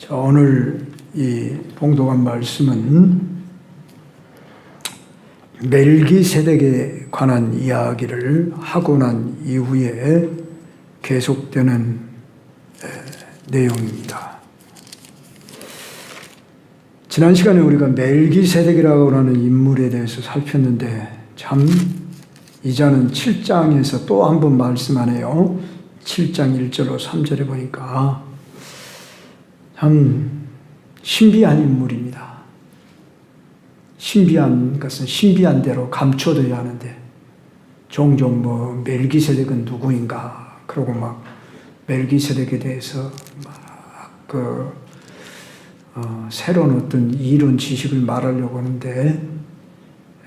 자, 오늘 이 봉독한 말씀은 멜기세덱에 관한 이야기를 하고 난 이후에 계속되는 내용입니다. 지난 시간에 우리가 멜기세덱이라고 하는 인물에 대해서 살폈는데 참 이자는 7장에서 또 한 번 말씀하네요. 7장 1절로 3절에 보니까 참 신비한 인물입니다. 신비한 것은 신비한 대로 감춰둬야 하는데 종종 뭐 멜기세덱은 누구인가 그러고 막 멜기세덱에 대해서 막 새로운 어떤 이론 지식을 말하려고 하는데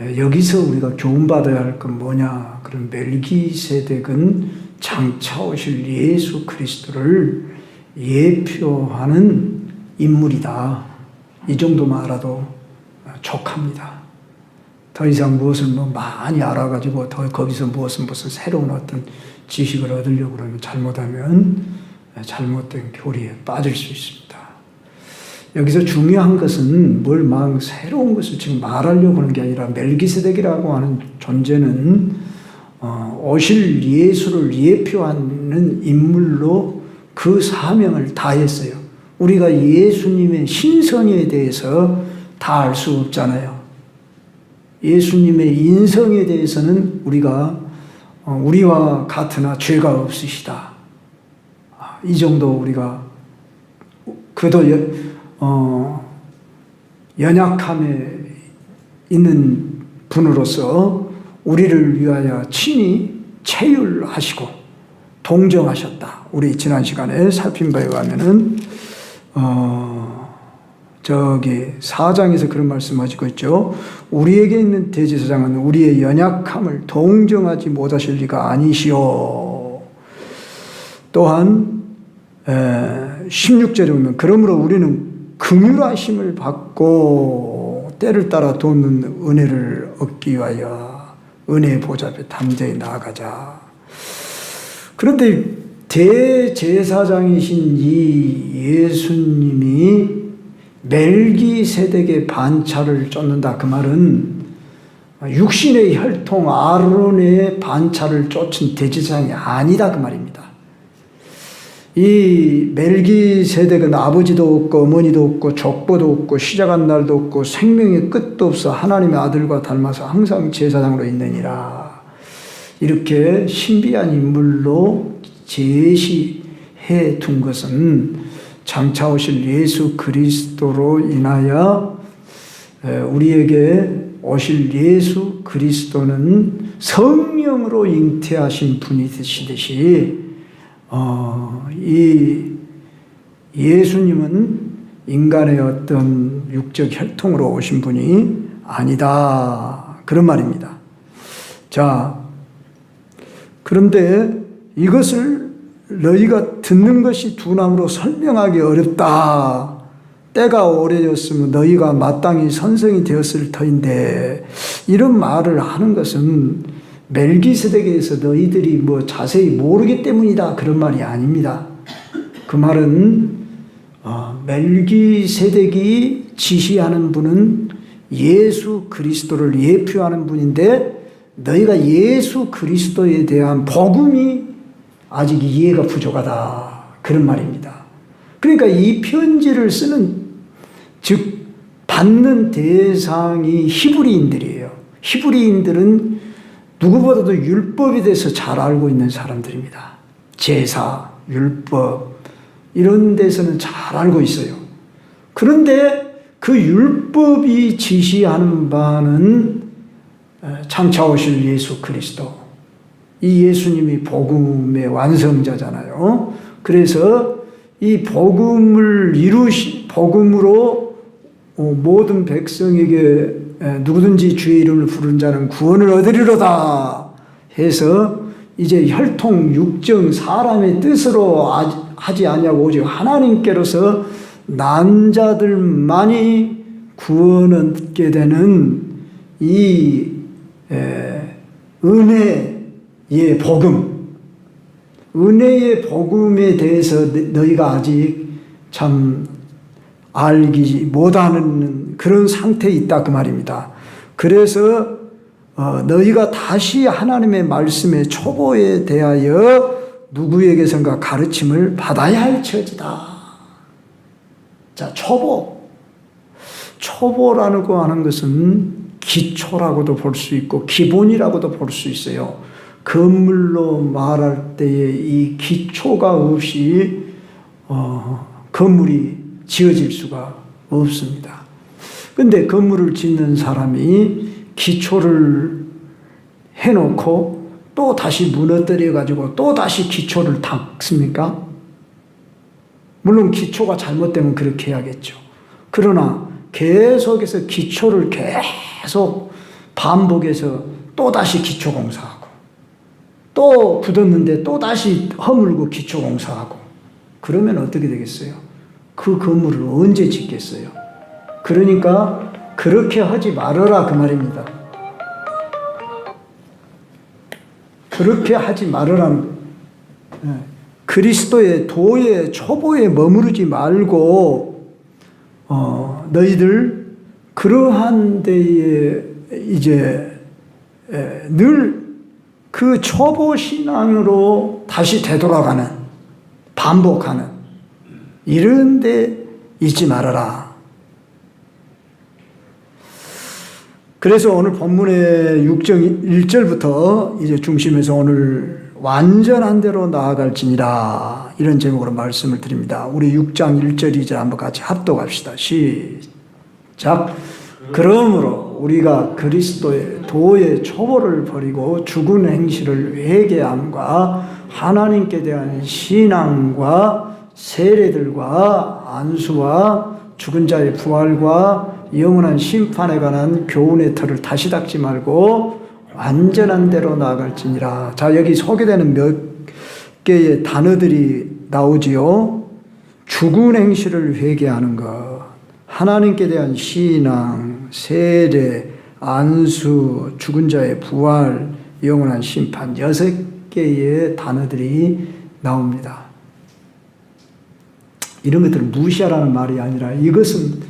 여기서 우리가 교훈받아야 할 건 뭐냐? 그럼 멜기세덱은 장차 오실 예수 그리스도를 예표하는 인물이다. 이 정도만 알아도 족합니다. 더 이상 무엇을 많이 알아가지고 더 거기서 무슨 새로운 어떤 지식을 얻으려고 그러면 잘못하면 잘못된 교리에 빠질 수 있습니다. 여기서 중요한 것은 뭘 막 새로운 것을 지금 말하려고 하는 게 아니라 멜기세덱이라고 하는 존재는 오실 예수를 예표하는 인물로 그 사명을 다했어요. 우리가 예수님의 신성에 대해서 다 알 수 없잖아요. 예수님의 인성에 대해서는 우리와 같으나 죄가 없으시다. 이 정도 우리가 그도 연약함에 있는 분으로서 우리를 위하여 친히 체휼하시고 동정하셨다. 우리 지난 시간에 살핀 바에 의하면은 저기 4장에서 그런 말씀하시고 있죠. 우리에게 있는 대제사장은 우리의 연약함을 동정하지 못하실 리가 아니시오. 또한 16절에 보면 그러므로 우리는 긍휼하심을 받고 때를 따라 돕는 은혜를 얻기 위하여 은혜의 보좌 앞에 담대히 나아가자. 그런데 대제사장이신 이 예수님이 멜기세덱의 반차를 쫓는다. 그 말은 육신의 혈통 아론의 반차를 쫓은 대제사장이 아니다. 그 말입니다. 이 멜기세덱은 아버지도 없고 어머니도 없고 족보도 없고 시작한 날도 없고 생명의 끝도 없어 하나님의 아들과 닮아서 항상 제사장으로 있느니라. 이렇게 신비한 인물로 제시해 둔 것은 장차 오실 예수 그리스도로 인하여 우리에게 오실 예수 그리스도는 성령으로 잉태하신 분이 되시듯이 이 예수님은 인간의 어떤 육적 혈통으로 오신 분이 아니다. 그런 말입니다. 자, 그런데 이것을 너희가 듣는 것이 두나무로 설명하기 어렵다. 때가 오래졌으면 너희가 마땅히 선생이 되었을 터인데 이런 말을 하는 것은 멜기세덱에서 너희들이 자세히 모르기 때문이다. 그런 말이 아닙니다. 그 말은 멜기세덱이 지시하는 분은 예수 그리스도를 예표하는 분인데 너희가 예수 그리스도에 대한 복음이 아직 이해가 부족하다. 그런 말입니다. 그러니까 이 편지를 쓰는 즉 받는 대상이 히브리인들이에요. 히브리인들은 누구보다도 율법에 대해서 잘 알고 있는 사람들입니다. 제사, 율법 이런 데서는 잘 알고 있어요. 그런데 그 율법이 지시하는 바는 장차 오실 예수 그리스도, 이 예수님이 복음의 완성자잖아요. 그래서 이 복음을 복음으로 모든 백성에게 누구든지 주의 이름을 부르는 자는 구원을 얻으리로다 해서 이제 혈통 육정 사람의 뜻으로 하지 아니하고 오직 하나님께로서 난 자들만이 구원을 얻게 되는 이 은혜의 복음, 은혜의 복음에 대해서 너희가 아직 참 알기 못하는 그런 상태에 있다 그 말입니다. 그래서 너희가 다시 하나님의 말씀의 초보에 대하여 누구에게선가 가르침을 받아야 할 처지다. 자, 초보라는 거 하는 것은 기초라고도 볼 수 있고 기본이라고도 볼 수 있어요. 건물로 말할 때에 이 기초가 없이 건물이 지어질 수가 없습니다. 근데 건물을 짓는 사람이 기초를 해놓고 또 다시 무너뜨려 가지고 또 다시 기초를 닦습니까? 물론 기초가 잘못되면 그렇게 해야겠죠. 그러나 계속해서 기초를 계속 반복해서 또 다시 기초 공사하고 또 굳었는데 또 다시 허물고 기초 공사하고 그러면 어떻게 되겠어요? 그 건물을 언제 짓겠어요? 그러니까 그렇게 하지 말아라 그 말입니다. 그렇게 하지 말으라는 거예요. 그리스도의 도의 초보에 머무르지 말고 너희들 그러한 데에 이제 늘 그 초보 신앙으로 다시 되돌아가는 반복하는 이런 데 있지 말아라. 그래서 오늘 본문의 6장 1절부터 이제 중심에서 오늘 완전한 대로 나아갈지니라 이런 제목으로 말씀을 드립니다. 우리 6장 1절 2절 한번 같이 합독합시다. 시작. 그러므로 우리가 그리스도의 도의 초보를 버리고 죽은 행실을 회개함과 하나님께 대한 신앙과 세례들과 안수와 죽은 자의 부활과 영원한 심판에 관한 교훈의 틀을 다시 닦지 말고 완전한 대로 나아갈지니라. 자, 여기 소개되는 몇 개의 단어들이 나오지요. 죽은 행실을 회개하는 것, 하나님께 대한 신앙, 세례, 안수, 죽은 자의 부활, 영원한 심판 6개의 단어들이 나옵니다. 이런 것들을 무시하라는 말이 아니라 이것은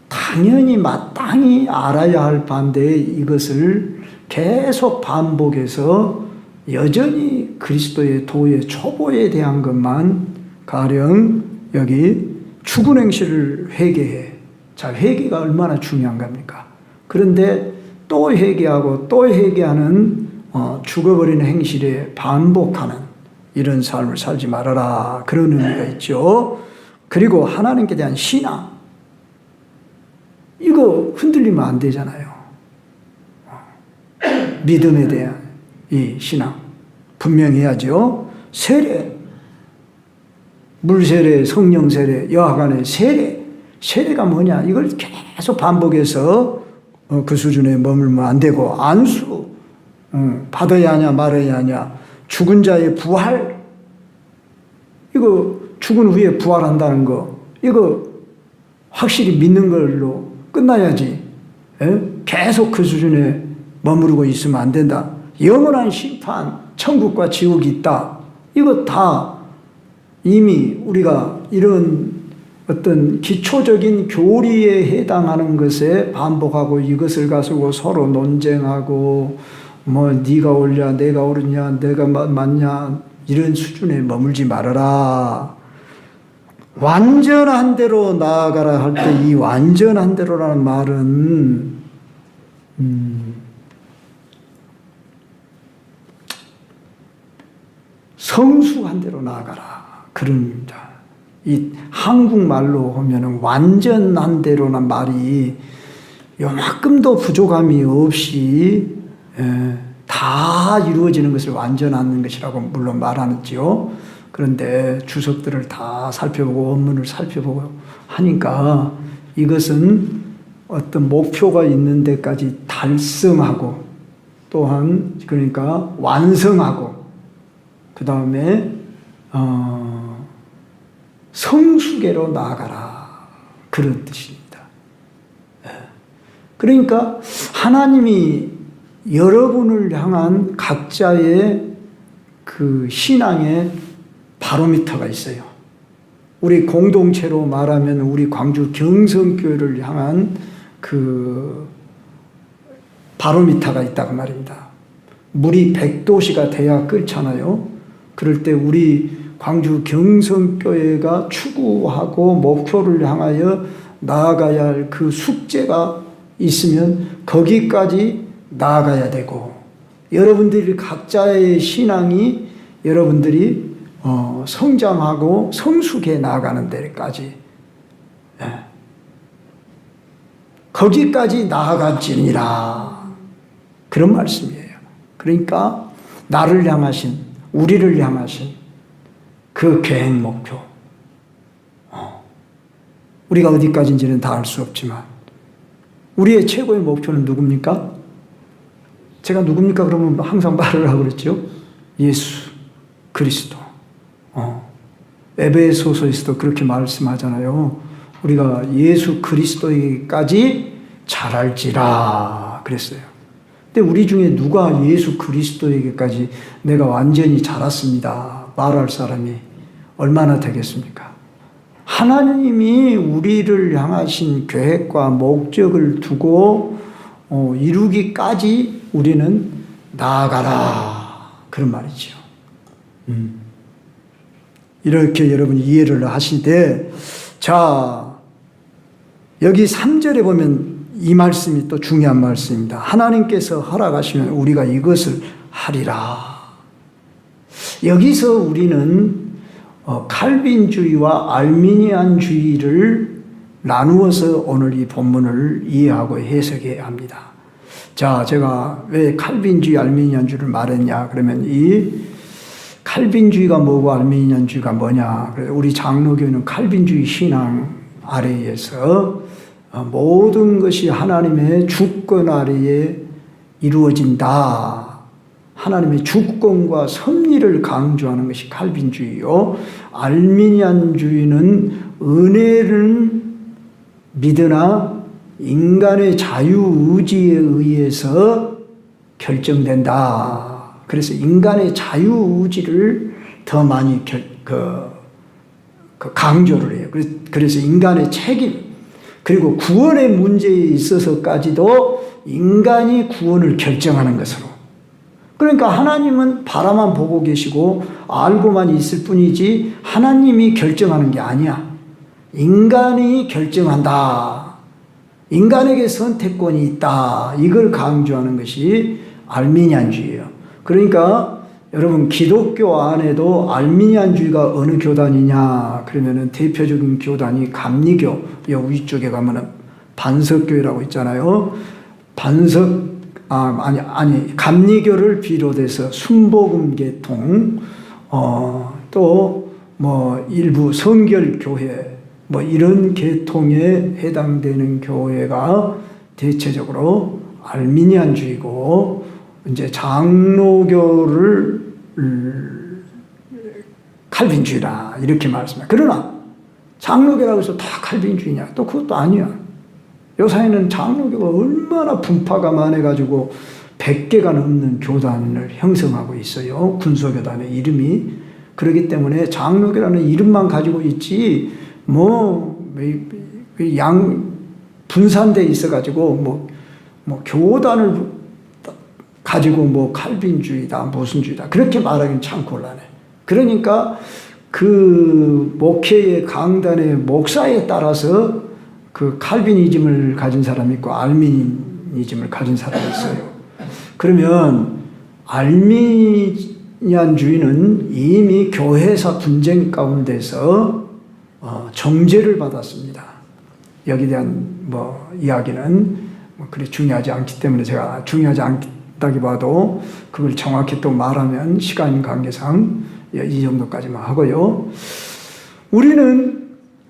당연히 마땅히 알아야 할 바인데 이것을 계속 반복해서 여전히 그리스도의 도의 초보에 대한 것만 가령 여기 죽은 행실을 회개해. 자, 회개가 얼마나 중요한 겁니까? 그런데 또 회개하고 또 회개하는 죽어버리는 행실에 반복하는 이런 삶을 살지 말아라. 그런 의미가 있죠. 그리고 하나님께 대한 신앙. 이거 흔들리면 안 되잖아요. 믿음에 대한 이 신앙. 분명해야죠. 세례. 물세례, 성령세례, 여하간의 세례. 세례가 뭐냐? 이걸 계속 반복해서 그 수준에 머물면 안 되고, 안수. 받아야 하냐, 말아야 하냐. 죽은 자의 부활. 이거 죽은 후에 부활한다는 거. 이거 확실히 믿는 걸로 끝나야지. 계속 그 수준에 머무르고 있으면 안 된다. 영원한 심판, 천국과 지옥이 있다. 이거 다 이미 우리가 이런 어떤 기초적인 교리에 해당하는 것에 반복하고 이것을 가지고 서로 논쟁하고 뭐 네가 옳냐 내가 옳으냐 내가 맞냐 이런 수준에 머물지 말아라. 완전한 대로 나아가라 할 때 이 완전한 대로라는 말은 성숙한 대로 나아가라 그런 의미입니다. 이 한국말로 하면은 완전한 대로란 말이 요만큼도 부족함이 없이 다 이루어지는 것을 완전한 것이라고 물론 말하지요. 그런데 주석들을 다 살펴보고 원문을 살펴보고 하니까 이것은 어떤 목표가 있는 데까지 달성하고 또한 그러니까 완성하고 그 다음에 성숙에로 나아가라 그런 뜻입니다. 그러니까 하나님이 여러분을 향한 각자의 그 신앙의 바로미터가 있어요. 우리 공동체로 말하면 우리 광주 경성교회를 향한 그 바로미터가 있다고 말입니다. 물이 100도씨가 돼야 끓잖아요. 그럴 때 우리 광주 경성교회가 추구하고 목표를 향하여 나아가야 할 그 숙제가 있으면 거기까지 나아가야 되고, 여러분들이 각자의 신앙이 여러분들이 성장하고 성숙해 나아가는 데까지, 거기까지 나아갈지니라, 그런 말씀이에요. 그러니까 나를 향하신, 우리를 향하신 그 계획 목표, 우리가 어디까지인지는 다 알 수 없지만 우리의 최고의 목표는 누굽니까? 제가 누굽니까? 그러면 항상 말을 하고 그랬죠. 예수 그리스도. 에베소서에서도 그렇게 말씀하잖아요. 우리가 예수 그리스도에게까지 잘할지라 그랬어요. 근데 우리 중에 누가 예수 그리스도에게까지 내가 완전히 잘했습니다 말할 사람이 얼마나 되겠습니까? 하나님이 우리를 향하신 계획과 목적을 두고 이루기까지 우리는 나아가라, 그런 말이죠. 이렇게 여러분이 이해를 하시되, 자, 여기 3절에 보면 이 말씀이 또 중요한 말씀입니다. 하나님께서 허락하시면 우리가 이것을 하리라. 여기서 우리는 칼빈주의와 알미니안주의를 나누어서 오늘 이 본문을 이해하고 해석해야 합니다. 자, 제가 왜 칼빈주의, 알미니안주의를 말했냐? 그러면 이 칼빈주의가 뭐고 알미니안주의가 뭐냐? 우리 장로교는 칼빈주의 신앙 아래에서 모든 것이 하나님의 주권 아래에 이루어진다. 하나님의 주권과 섭리를 강조하는 것이 칼빈주의요. 알미니안주의는 은혜를 믿으나 인간의 자유의지에 의해서 결정된다. 그래서 인간의 자유의지를 더 많이 강조를 해요. 그래서 인간의 책임, 그리고 구원의 문제에 있어서까지도 인간이 구원을 결정하는 것으로. 그러니까 하나님은 바라만 보고 계시고 알고만 있을 뿐이지 하나님이 결정하는 게 아니야. 인간이 결정한다. 인간에게 선택권이 있다. 이걸 강조하는 것이 알미니안주의예요. 그러니까 여러분, 기독교 안에도 알미니안주의가 어느 교단이냐 그러면은 대표적인 교단이 감리교, 위쪽에 가면은 반석교회라고 있잖아요. 감리교를 비롯해서 순복음계통, 또 뭐 일부 성결교회, 뭐 이런 계통에 해당되는 교회가 대체적으로 알미니안주의고, 이제 장로교를 칼빈주의라 이렇게 말씀해요. 그러나 장로교라고 해서 다 칼빈주의냐? 또 그것도 아니야. 요사이는 장로교가 얼마나 분파가 많아가지고 100개가 넘는 교단을 형성하고 있어요. 군소교단의 이름이. 그렇기 때문에 장로교라는 이름만 가지고 있지 분산돼 있어가지고 교단을 가지고 칼빈주의다 무슨 주의다 그렇게 말하기는 참 곤란해. 그러니까 그 목회의 강단의 목사에 따라서 그 칼빈이즘을 가진 사람이 있고 알미니즘을 가진 사람이 있어요. 그러면 알미니안주의는 이미 교회사 분쟁 가운데서 정죄를 받았습니다. 여기에 대한 이야기는 그리 중요하지 않기 때문에 제가 중요하지 않다기보다도 그걸 정확히 또 말하면 시간 관계상 이 정도까지만 하고요. 우리는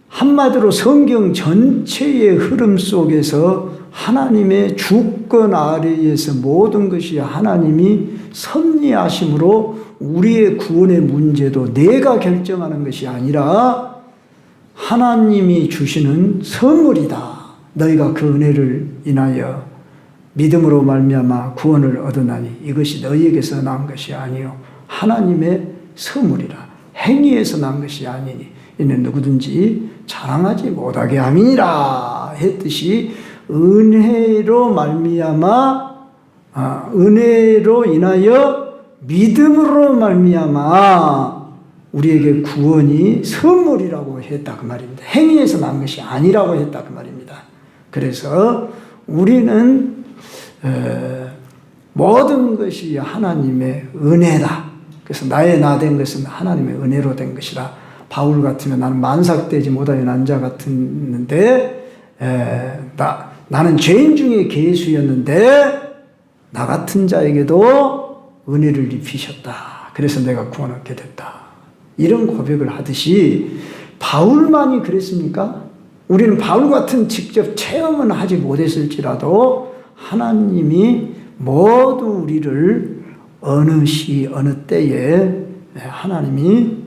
한마디로 성경 전체의 흐름 속에서 하나님의 주권 아래에서 모든 것이 하나님이 섭리하심으로 우리의 구원의 문제도 내가 결정하는 것이 아니라 하나님이 주시는 선물이다. 너희가 그 은혜를 인하여 믿음으로 말미암아 구원을 얻으나니 이것이 너희에게서 난 것이 아니요 하나님의 선물이라. 행위에서 난 것이 아니니 이는 누구든지 자랑하지 못하게 함이니라 했듯이 은혜로 말미암아 은혜로 인하여 믿음으로 말미암아 우리에게 구원이 선물이라고 했다 그 말입니다. 행위에서 난 것이 아니라고 했다 그 말입니다. 그래서 우리는 모든 것이 하나님의 은혜다. 그래서 나의 나 된 것은 하나님의 은혜로 된 것이라. 바울 같으면 나는 만삭되지 못하여 난 자 같았는데 나는 죄인 중에 괴수였는데 나 같은 자에게도 은혜를 입히셨다. 그래서 내가 구원 얻게 됐다. 이런 고백을 하듯이 바울만이 그랬습니까? 우리는 바울 같은 직접 체험은 하지 못했을지라도 하나님이 모두 우리를 어느 시 어느 때에 하나님이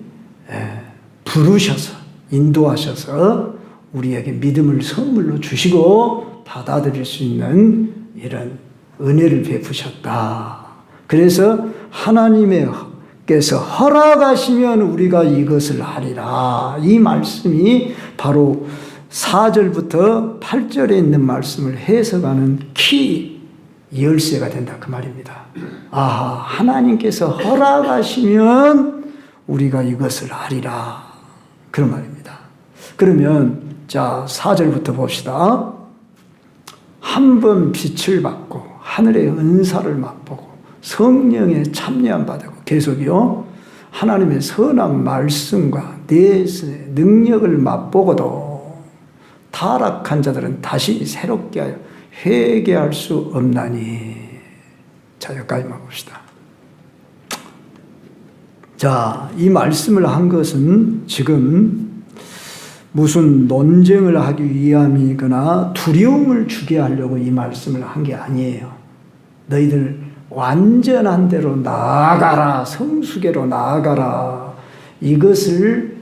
부르셔서 인도하셔서 우리에게 믿음을 선물로 주시고 받아들일 수 있는 이런 은혜를 베푸셨다. 그래서 하나님께서 허락하시면 우리가 이것을 하리라. 이 말씀이 바로 4절부터 8절에 있는 말씀을 해석하는 키 열쇠가 된다 그 말입니다. 하나님께서 허락하시면 우리가 이것을 하리라. 그런 말입니다. 그러면 자 4절부터 봅시다. 한 번 빛을 받고 하늘의 은사를 맛보고 성령에 참여한 바 되고 계속이요. 하나님의 선한 말씀과 내신의 능력을 맛보고도 타락한 자들은 다시 새롭게 하여 회개할 수 없나니. 자, 여기까지만 봅시다. 자, 이 말씀을 한 것은 지금 무슨 논쟁을 하기 위함이거나 두려움을 주게 하려고 이 말씀을 한 게 아니에요. 너희들 완전한 대로 나아가라, 성수계로 나아가라. 이것을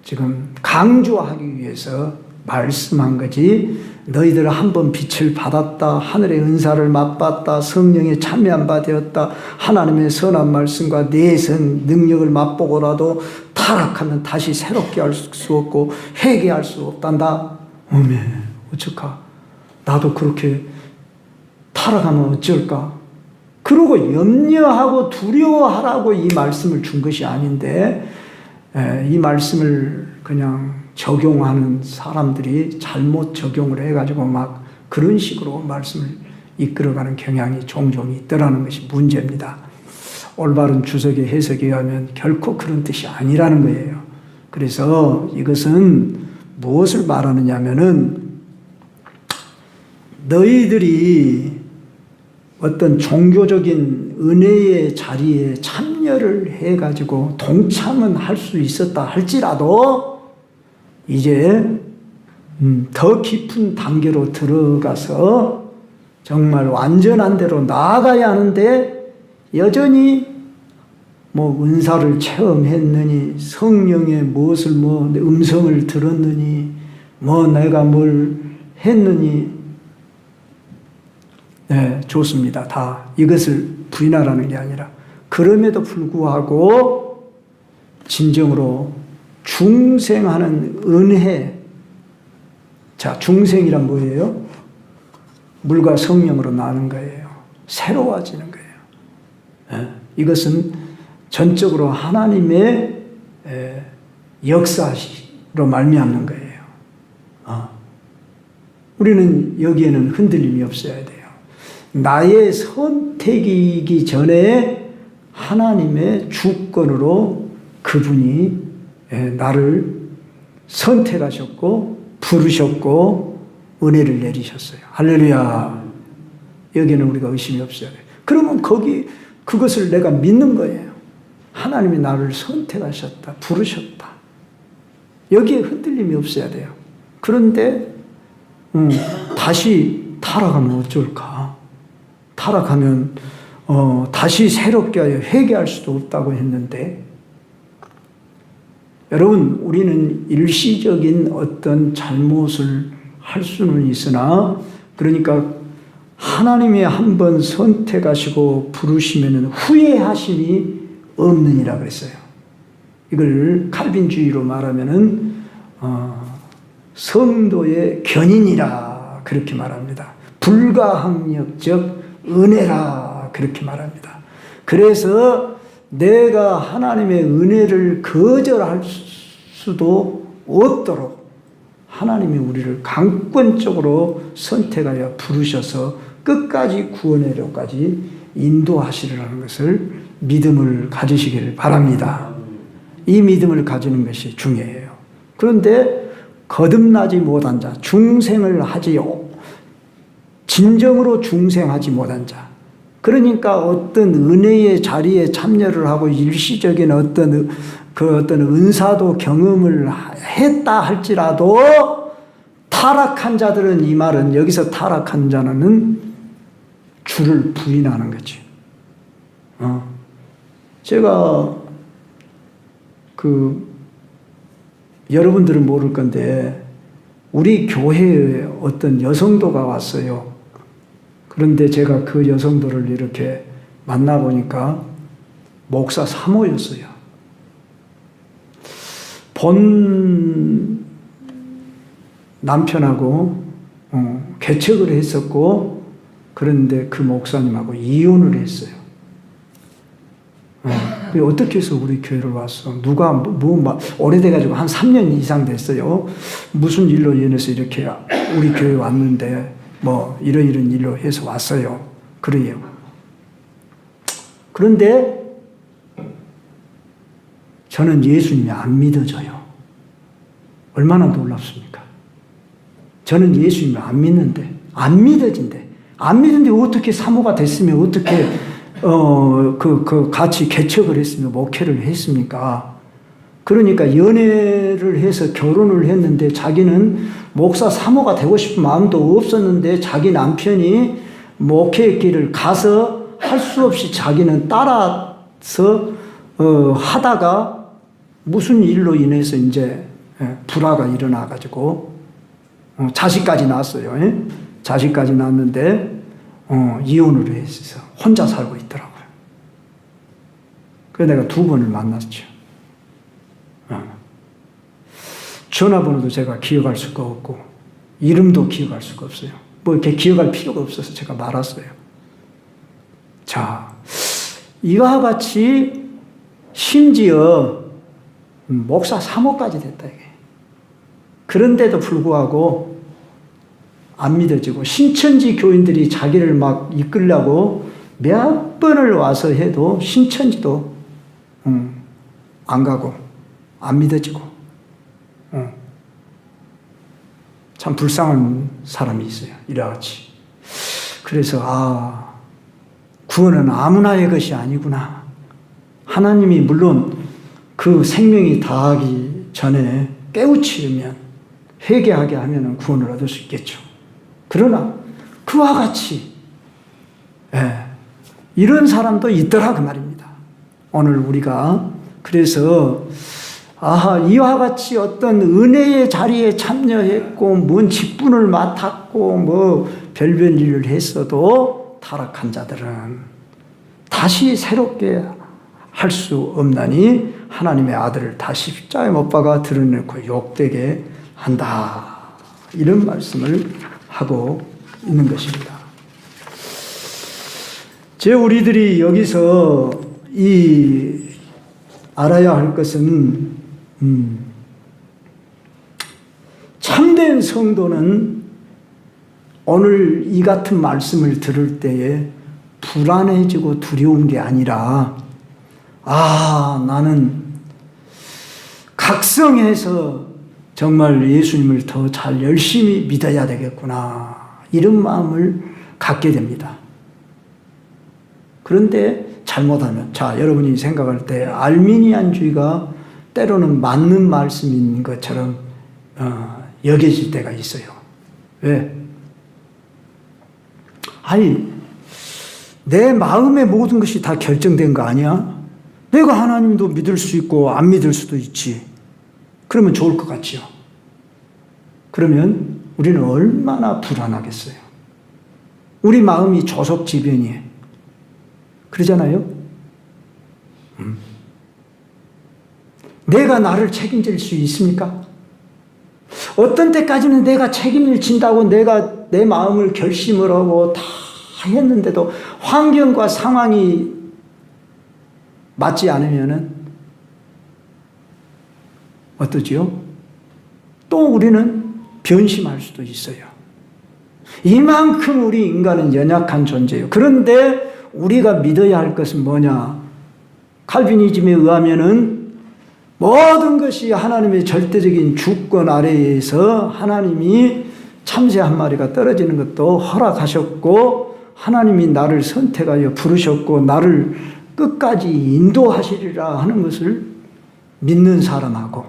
지금 강조하기 위해서 말씀한 거지. 너희들 한번 빛을 받았다, 하늘의 은사를 맛봤다, 성령에 참여한 바 되었다, 하나님의 선한 말씀과 내선 능력을 맛보고라도 타락하면 다시 새롭게 할 수 없고 회개할 수 없단다. 어메, 어쩌까? 나도 그렇게 타락하면 어쩔까? 그러고 염려하고 두려워하라고 이 말씀을 준 것이 아닌데 이 말씀을 그냥 적용하는 사람들이 잘못 적용을 해가지고 막 그런 식으로 말씀을 이끌어가는 경향이 종종 있더라는 것이 문제입니다. 올바른 주석의 해석에 의하면 결코 그런 뜻이 아니라는 거예요. 그래서 이것은 무엇을 말하느냐 하면은 너희들이 어떤 종교적인 은혜의 자리에 참여를 해가지고 동참은 할 수 있었다 할지라도 이제 더 깊은 단계로 들어가서 정말 완전한 대로 나아가야 하는데 여전히 뭐 은사를 체험했느니 성령의 무엇을 음성을 들었느니 내가 뭘 했느니 좋습니다. 다 이것을 부인하라는 게 아니라 그럼에도 불구하고 진정으로 중생하는 은혜. 자, 중생이란 뭐예요? 물과 성령으로 나는 거예요. 새로워지는 거예요. 이것은 전적으로 하나님의 역사로 말미암는 거예요. 우리는 여기에는 흔들림이 없어야 돼요. 나의 선택이기 전에 하나님의 주권으로 그분이 나를 선택하셨고 부르셨고 은혜를 내리셨어요. 할렐루야. 여기는 우리가 의심이 없어야 돼요. 그러면 그것을 내가 믿는 거예요. 하나님이 나를 선택하셨다, 부르셨다. 여기에 흔들림이 없어야 돼요. 그런데 다시 타락하면 어쩔까? 타락하면 다시 새롭게 하여 회개할 수도 없다고 했는데 여러분, 우리는 일시적인 어떤 잘못을 할 수는 있으나 그러니까 하나님이 한번 선택하시고 부르시면 후회하심이 없느니라 그랬어요. 이걸 칼빈주의로 말하면은 성도의 견인이라 그렇게 말합니다. 불가항력적 은혜라 그렇게 말합니다. 그래서 내가 하나님의 은혜를 거절할 수도 없도록 하나님이 우리를 강권적으로 선택하여 부르셔서 끝까지 구원의로까지 인도하시리라는 것을 믿음을 가지시기를 바랍니다. 이 믿음을 가지는 것이 중요해요. 그런데 거듭나지 못한 자, 중생을 진정으로 중생하지 못한 자, 그러니까 어떤 은혜의 자리에 참여를 하고 일시적인 어떤 은사도 경험을 했다 할지라도 타락한 자들은, 이 말은 여기서 타락한 자는 주를 부인하는 거지. 제가 여러분들은 모를 건데 우리 교회에 어떤 여성도가 왔어요. 그런데 제가 그 여성도를 이렇게 만나보니까 목사 사모였어요. 본 남편하고 개척을 했었고, 그런데 그 목사님하고 이혼을 했어요. 어떻게 해서 우리 교회를 왔어? 누가 오래돼가지고 한 3년 이상 됐어요. 무슨 일로 인해서 이렇게 우리 교회 왔는데 이런 일로 해서 왔어요. 그래요. 그런데 저는 예수님이 안 믿어져요. 얼마나 놀랍습니까? 저는 예수님을 안 믿는데, 안 믿어진대. 안 믿는데 어떻게 사모가 됐으면 어떻게 같이 개척을 했으며 목회를 했습니까? 그러니까 연애를 해서 결혼을 했는데 자기는 목사 사모가 되고 싶은 마음도 없었는데 자기 남편이 목회의 길을 가서 할 수 없이 자기는 따라서 하다가 무슨 일로 인해서 이제 불화가 일어나가지고 자식까지 낳았어요. 자식까지 낳았는데 이혼을 해서 혼자 살고 있더라고요. 그래서 내가 2번을 만났죠. 전화번호도 제가 기억할 수가 없고 이름도 기억할 수가 없어요. 이렇게 기억할 필요가 없어서 제가 말았어요. 자, 이와 같이 심지어 목사 사모까지 됐다 이게. 그런데도 불구하고 안 믿어지고 신천지 교인들이 자기를 막 이끌려고 몇 번을 와서 해도 신천지도 안 가고 안 믿어지고 참 불쌍한 사람이 있어요. 이래같이. 그래서 구원은 아무나의 것이 아니구나. 하나님이 물론 그 생명이 다하기 전에 깨우치면 회개하게 하면 구원을 얻을 수 있겠죠. 그러나 그와 같이 이런 사람도 있더라 그 말입니다. 오늘 우리가 그래서 이와 같이 어떤 은혜의 자리에 참여했고 뭔 직분을 맡았고 별별 일을 했어도 타락한 자들은 다시 새롭게 할 수 없나니 하나님의 아들을 다시 십자가에 못 박아 드러내고 욕되게 한다. 이런 말씀을 하고 있는 것입니다. 우리들이 여기서 알아야 할 것은 참된 성도는 오늘 이 같은 말씀을 들을 때에 불안해지고 두려운 게 아니라 나는 각성해서 정말 예수님을 더 잘 열심히 믿어야 되겠구나 이런 마음을 갖게 됩니다. 그런데 잘못하면 여러분이 생각할 때 알미니안주의가 때로는 맞는 말씀인 것처럼 여겨질 때가 있어요. 왜? 내 마음의 모든 것이 다 결정된 거 아니야? 내가 하나님도 믿을 수 있고 안 믿을 수도 있지. 그러면 좋을 것 같지요. 그러면 우리는 얼마나 불안하겠어요. 우리 마음이 조석지변이에요. 그러잖아요. 내가 나를 책임질 수 있습니까? 어떤 때까지는 내가 책임을 진다고 내가 내 마음을 결심을 하고 다 했는데도 환경과 상황이 맞지 않으면은 어떠지요? 또 우리는 변심할 수도 있어요. 이만큼 우리 인간은 연약한 존재예요. 그런데 우리가 믿어야 할 것은 뭐냐? 칼비니즘에 의하면은 모든 것이 하나님의 절대적인 주권 아래에서 하나님이 참새 한 마리가 떨어지는 것도 허락하셨고 하나님이 나를 선택하여 부르셨고 나를 끝까지 인도하시리라 하는 것을 믿는 사람하고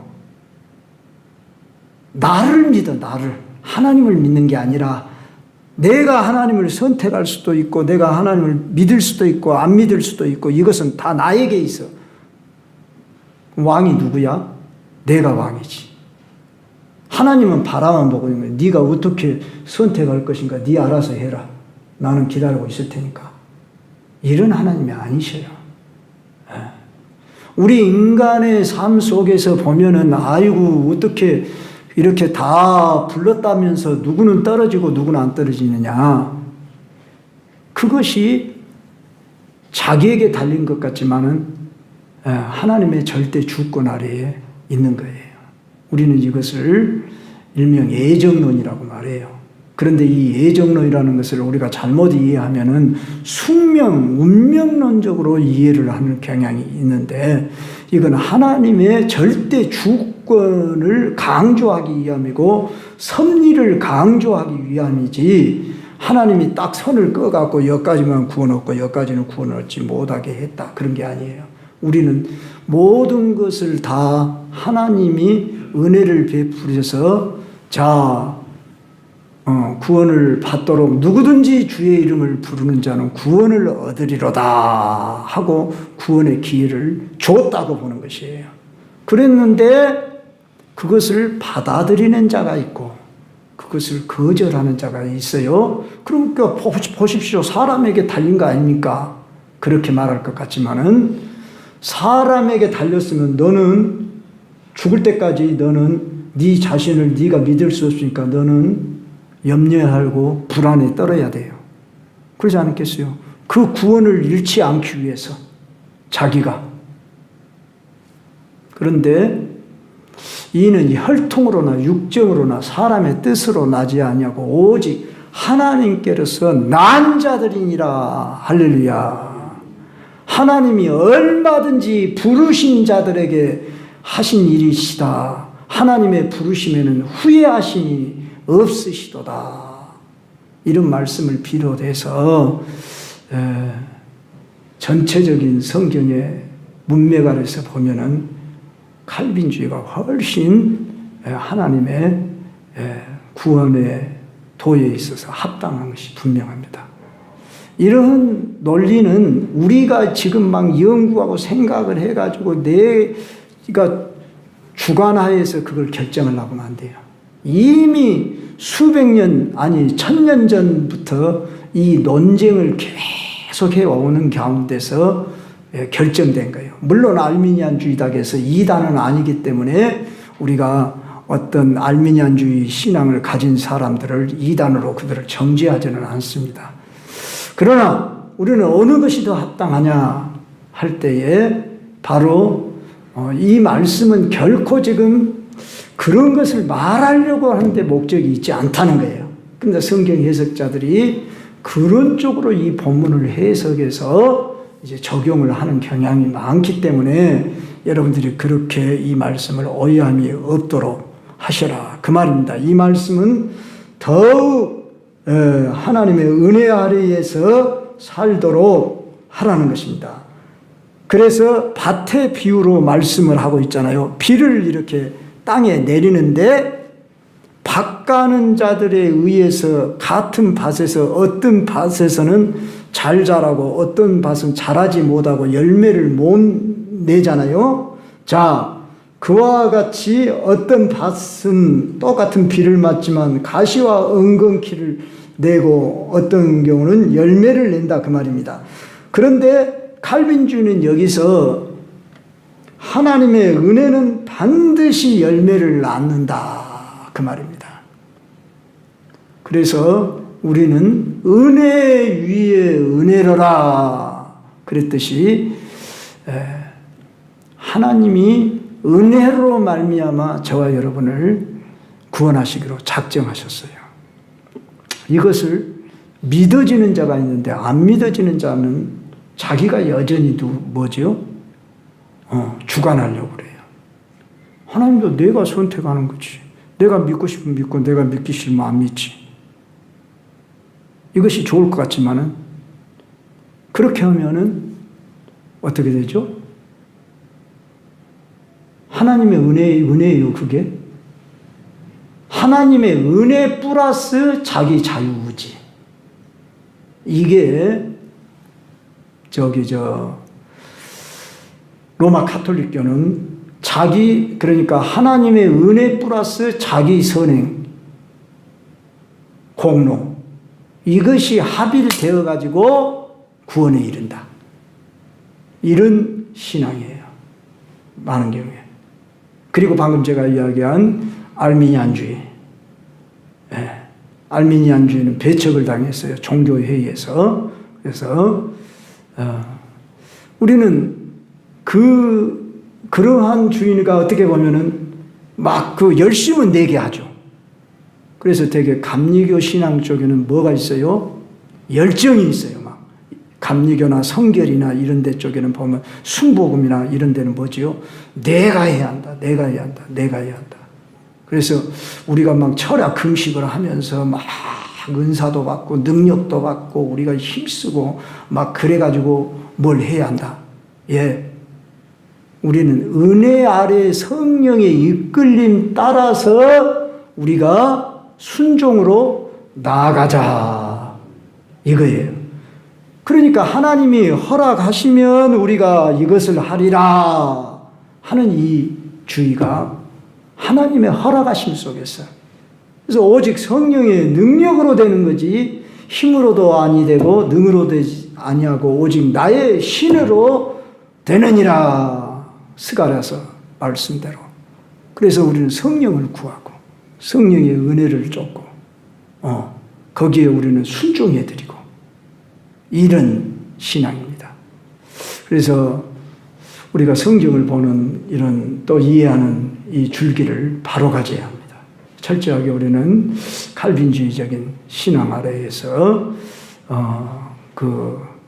나를 믿어 나를 하나님을 믿는 게 아니라 내가 하나님을 선택할 수도 있고 내가 하나님을 믿을 수도 있고 안 믿을 수도 있고 이것은 다 나에게 있어. 왕이 누구야? 내가 왕이지. 하나님은 바라만 보고 있는 거야. 네가 어떻게 선택할 것인가 네 알아서 해라. 나는 기다리고 있을 테니까. 이런 하나님이 아니셔요. 우리 인간의 삶 속에서 보면은 아이고 어떻게 이렇게 다 불렀다면서 누구는 떨어지고 누구는 안 떨어지느냐. 그것이 자기에게 달린 것 같지만은 하나님의 절대 주권 아래에 있는 거예요. 우리는 이것을 일명 예정론이라고 말해요. 그런데 이 예정론이라는 것을 우리가 잘못 이해하면은 숙명, 운명론적으로 이해를 하는 경향이 있는데 이건 하나님의 절대 주권을 강조하기 위함이고 섭리를 강조하기 위함이지 하나님이 딱 선을 꺼갖고 여기까지만 구원 얻고 여기까지는 구원 얻지 못하게 했다. 그런 게 아니에요. 우리는 모든 것을 다 하나님이 은혜를 베푸셔서 구원을 받도록 누구든지 주의 이름을 부르는 자는 구원을 얻으리로다 하고 구원의 기회를 줬다고 보는 것이에요. 그랬는데 그것을 받아들이는 자가 있고 그것을 거절하는 자가 있어요. 그러니까 보십시오. 사람에게 달린 거 아닙니까? 그렇게 말할 것 같지만은 사람에게 달렸으면 너는 죽을 때까지 너는 네 자신을 네가 믿을 수 없으니까 너는 염려하고 불안에 떨어야 돼요. 그러지 않겠어요? 그 구원을 잃지 않기 위해서 자기가. 그런데 이는 혈통으로나 육정으로나 사람의 뜻으로 나지 아니하고 오직 하나님께로서 난 자들이니라. 할렐루야. 하나님이 얼마든지 부르신 자들에게 하신 일이시다. 하나님의 부르심에는 후회하심이 없으시도다. 이런 말씀을 비롯해서 전체적인 성경의 문맥 아래서 보면은 칼빈주의가 훨씬 하나님의 구원의 도에 있어서 합당한 것이 분명합니다. 이런 논리는 우리가 지금 막 연구하고 생각을 해가지고 내가 주관하에서 그걸 결정을 하고는 안 돼요. 이미 수백 년, 아니 천년 전부터 이 논쟁을 계속 해오는 가운데서 결정된 거예요. 물론 알미니안주의닥에서 이단은 아니기 때문에 우리가 어떤 알미니안주의 신앙을 가진 사람들을 이단으로 그들을 정죄하지는 않습니다. 그러나 우리는 어느 것이 더 합당하냐 할 때에 바로 이 말씀은 결코 지금 그런 것을 말하려고 하는데 목적이 있지 않다는 거예요. 그런데 성경 해석자들이 그런 쪽으로 이 본문을 해석해서 이제 적용을 하는 경향이 많기 때문에 여러분들이 그렇게 이 말씀을 오해함이 없도록 하셔라. 그 말입니다. 이 말씀은 더욱 하나님의 은혜 아래에서 살도록 하라는 것입니다. 그래서 밭의 비유로 말씀을 하고 있잖아요. 비를 이렇게 땅에 내리는데 밭 가는 자들에 의해서 같은 밭에서 어떤 밭에서는 잘 자라고 어떤 밭은 자라지 못하고 열매를 못 내잖아요. 자, 그와 같이 어떤 밭은 똑같은 비를 맞지만 가시와 은근키를 내고 어떤 경우는 열매를 낸다 그 말입니다. 그런데 칼빈주의는 여기서 하나님의 은혜는 반드시 열매를 낳는다. 그 말입니다. 그래서 우리는 은혜 위에 은혜로라 그랬듯이 하나님이 은혜로 말미암아 저와 여러분을 구원하시기로 작정하셨어요. 이것을 믿어지는 자가 있는데 안 믿어지는 자는 자기가 여전히 뭐죠? 주관하려고 그래요. 하나님도 내가 선택하는 거지. 내가 믿고 싶으면 믿고 내가 믿기 싫으면 안 믿지. 이것이 좋을 것 같지만은 그렇게 하면은 어떻게 되죠? 하나님의 은혜예요, 그게. 하나님의 은혜 플러스 자기 자유의지. 이게 로마 카톨릭교는 그러니까 하나님의 은혜 플러스 자기 선행, 공로. 이것이 합일되어 가지고 구원에 이른다. 이런 신앙이에요. 많은 경우에. 그리고 방금 제가 이야기한 알미니안주의. 알미니안주의는 배척을 당했어요. 종교회의에서. 그래서 우리는 그러한 주의가 어떻게 보면은 막 열심은 내게 하죠. 그래서 되게 감리교 신앙 쪽에는 뭐가 있어요? 열정이 있어요. 막 감리교나 성결이나 이런 데 쪽에는 보면 순복음이나 이런 데는 뭐지요? 내가 해야 한다. 내가 해야 한다. 내가 해야 한다. 그래서 우리가 막 철학 금식을 하면서 막 은사도 받고 능력도 받고 우리가 힘쓰고 막 그래가지고 뭘 해야 한다. 우리는 은혜 아래 성령의 이끌림 따라서 우리가 순종으로 나아가자. 이거예요. 그러니까 하나님이 허락하시면 우리가 이것을 하리라 하는 이 주의가 하나님의 허락하심 속에서. 그래서 오직 성령의 능력으로 되는 거지 힘으로도 아니 되고 능으로 되지 아니하고 오직 나의 신으로 되느니라. 스가랴서 말씀대로. 그래서 우리는 성령을 구하고 성령의 은혜를 쫓고 거기에 우리는 순종해드리고 이런 신앙입니다. 그래서 우리가 성경을 보는 이런 또 이해하는 이 줄기를 바로 가져야 합니다. 철저하게 우리는 칼빈주의적인 신앙 아래에서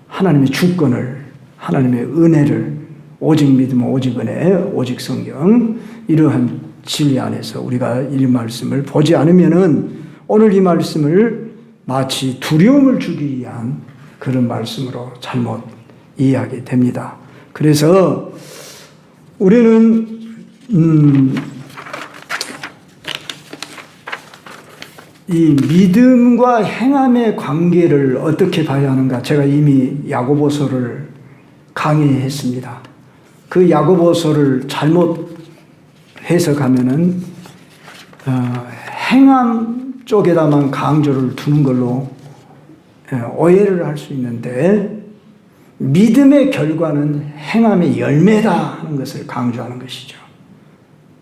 하나님의 주권을 하나님의 은혜를 오직 믿음, 오직 은혜, 오직 성경 이러한 진리 안에서 우리가 이 말씀을 보지 않으면은 오늘 이 말씀을 마치 두려움을 주기 위한 그런 말씀으로 잘못 이해하게 됩니다. 그래서 우리는 이 믿음과 행함의 관계를 어떻게 봐야 하는가? 제가 이미 야고보서를 강의했습니다. 그 야고보서를 잘못 해석하면은 행함 쪽에다만 강조를 두는 걸로 오해를 할 수 있는데 믿음의 결과는 행함의 열매다 하는 것을 강조하는 것이죠.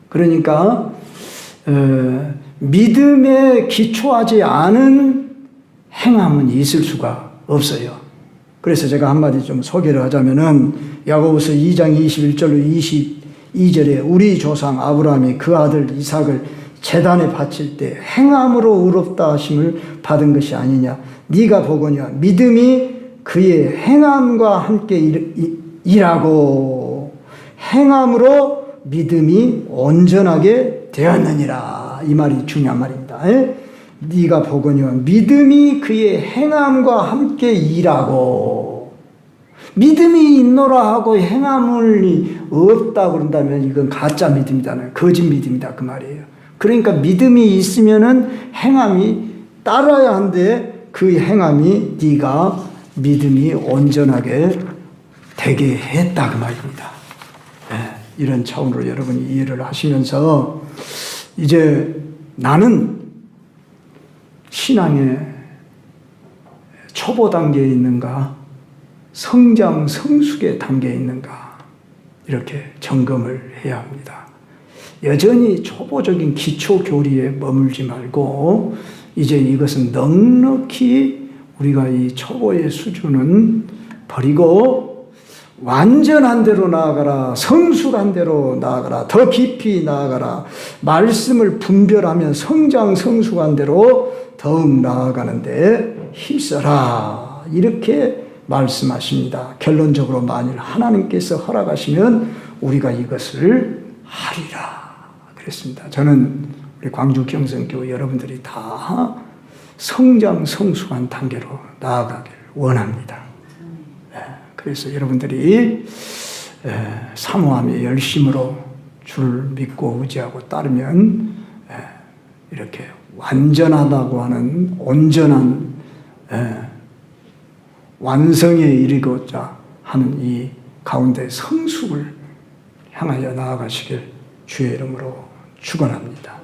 그러니까 믿음에 기초하지 않은 행함은 있을 수가 없어요. 그래서 제가 한마디 좀 소개를 하자면은 야고보서 2장 21절로 22절에 우리 조상 아브라함이 그 아들 이삭을 제단에 바칠 때 행함으로 의롭다 하심을 받은 것이 아니냐. 네가 보거니와 믿음이 그의 행함과 함께 일하고 행함으로 믿음이 온전하게 되었느니라. 이 말이 중요한 말입니다. 네가 보거니와 믿음이 그의 행함과 함께 일하고 믿음이 있노라 하고 행함이 없다 그런다면 이건 가짜 믿음이다. 거짓 믿음이다 그 말이에요. 그러니까 믿음이 있으면은 행함이 따라야 한데 그 행함이 네가 믿음이 온전하게 되게 했다 그 말입니다. 이런 차원으로 여러분이 이해를 하시면서 이제 나는 신앙의 초보 단계에 있는가 성장 성숙의 단계에 있는가 이렇게 점검을 해야 합니다. 여전히 초보적인 기초 교리에 머물지 말고 이제 이것은 넉넉히 우리가 이 초보의 수준은 버리고 완전한 대로 나아가라, 성숙한 대로 나아가라, 더 깊이 나아가라, 말씀을 분별하면 성장 성숙한 대로 더욱 나아가는데 힘써라, 이렇게 말씀하십니다. 결론적으로 만일 하나님께서 허락하시면 우리가 이것을 하리라 그랬습니다. 저는 우리 광주 경성교회 여러분들이 다 성장 성숙한 단계로 나아가길 원합니다. 그래서 여러분들이 사모함의 열심으로 주를 믿고 의지하고 따르면 이렇게 완전하다고 하는 온전한 완성에 이르고자 하는 이 가운데 성숙을 향하여 나아가시길 주의 이름으로 축원합니다.